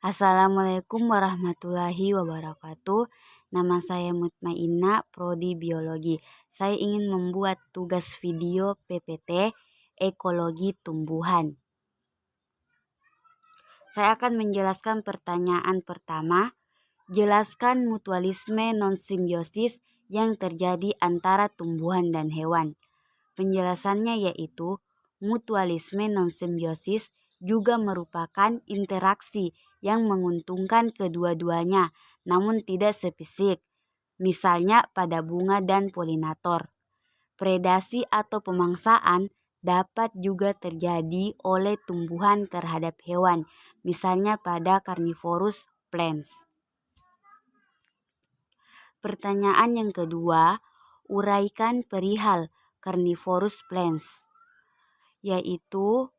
Assalamualaikum warahmatullahi wabarakatuh. Nama saya Mutmainna, Prodi Biologi. Saya ingin membuat tugas video PPT Ekologi Tumbuhan. Saya akan menjelaskan pertanyaan pertama. Jelaskan mutualisme non-simbiosis yang terjadi antara tumbuhan dan hewan. Penjelasannya yaitu mutualisme non-simbiosis juga merupakan interaksi yang menguntungkan kedua-duanya, namun tidak spesifik, misalnya pada bunga dan polinator. Predasi atau pemangsaan dapat juga terjadi oleh tumbuhan terhadap hewan, misalnya pada carnivorous plants. Pertanyaan yang kedua, uraikan perihal carnivorous plants, yaitu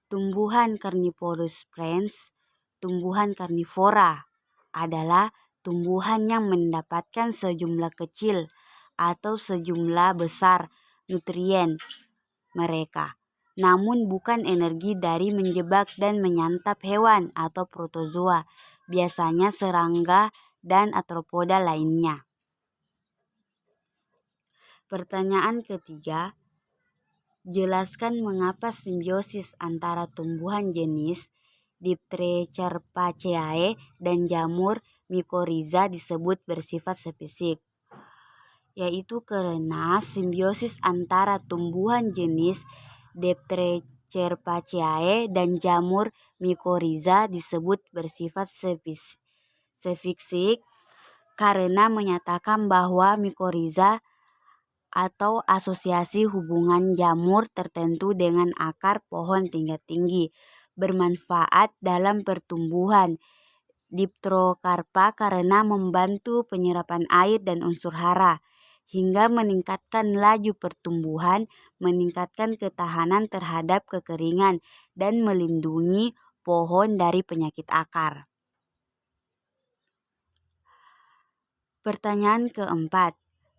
tumbuhan carnivorous plants, tumbuhan karnivora adalah tumbuhan yang mendapatkan sejumlah kecil atau sejumlah besar nutrien mereka, namun bukan energi dari menjebak dan menyantap hewan atau protozoa, biasanya serangga dan arthropoda lainnya. Pertanyaan ketiga, jelaskan mengapa simbiosis antara tumbuhan jenis Dipterocarpaceae dan jamur Mycorrhiza disebut bersifat spesifik, yaitu karena simbiosis antara tumbuhan jenis Dipterocarpaceae dan jamur Mycorrhiza disebut bersifat spesifik karena menyatakan bahwa Mycorrhiza atau asosiasi hubungan jamur tertentu dengan akar pohon tingkat tinggi bermanfaat dalam pertumbuhan Dipterocarpa karena membantu penyerapan air dan unsur hara, hingga meningkatkan laju pertumbuhan, meningkatkan ketahanan terhadap kekeringan, dan melindungi pohon dari penyakit akar. Pertanyaan keempat,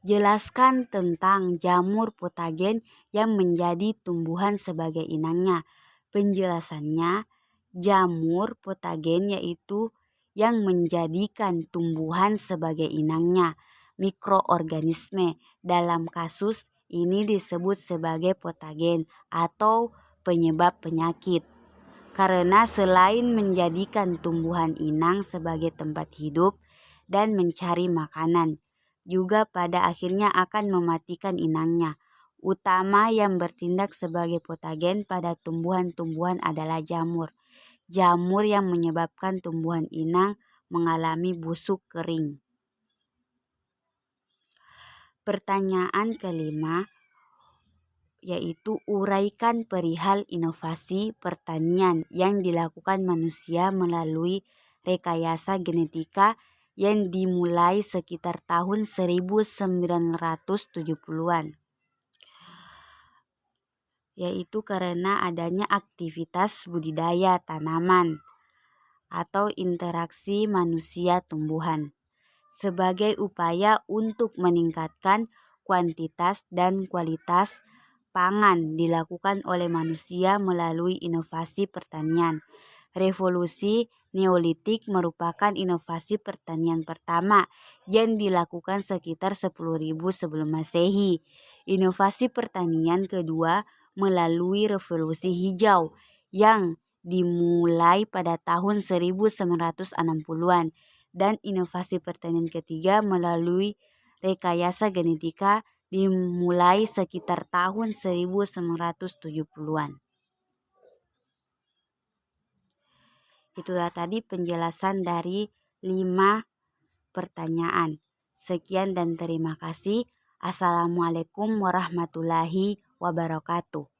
jelaskan tentang jamur patogen yang menjadi tumbuhan sebagai inangnya. Penjelasannya, jamur patogen yaitu yang menjadikan tumbuhan sebagai inangnya. Mikroorganisme dalam kasus ini disebut sebagai patogen atau penyebab penyakit. Karena selain menjadikan tumbuhan inang sebagai tempat hidup dan mencari makanan, juga pada akhirnya akan mematikan inangnya. Utama yang bertindak sebagai patogen pada tumbuhan-tumbuhan adalah jamur. Jamur yang menyebabkan tumbuhan inang mengalami busuk kering. Pertanyaan kelima, yaitu uraikan perihal inovasi pertanian yang dilakukan manusia melalui rekayasa genetika yang dimulai sekitar tahun 1970-an, yaitu karena adanya aktivitas budidaya tanaman atau interaksi manusia tumbuhan sebagai upaya untuk meningkatkan kuantitas dan kualitas pangan dilakukan oleh manusia melalui inovasi pertanian. Revolusi Neolitik merupakan inovasi pertanian pertama yang dilakukan sekitar 10.000 sebelum Masehi. Inovasi pertanian kedua melalui Revolusi Hijau yang dimulai pada tahun 1960-an dan inovasi pertanian ketiga melalui rekayasa genetika dimulai sekitar tahun 1970-an. Itulah tadi penjelasan dari 5 pertanyaan. Sekian dan terima kasih. Assalamualaikum warahmatullahi wabarakatuh.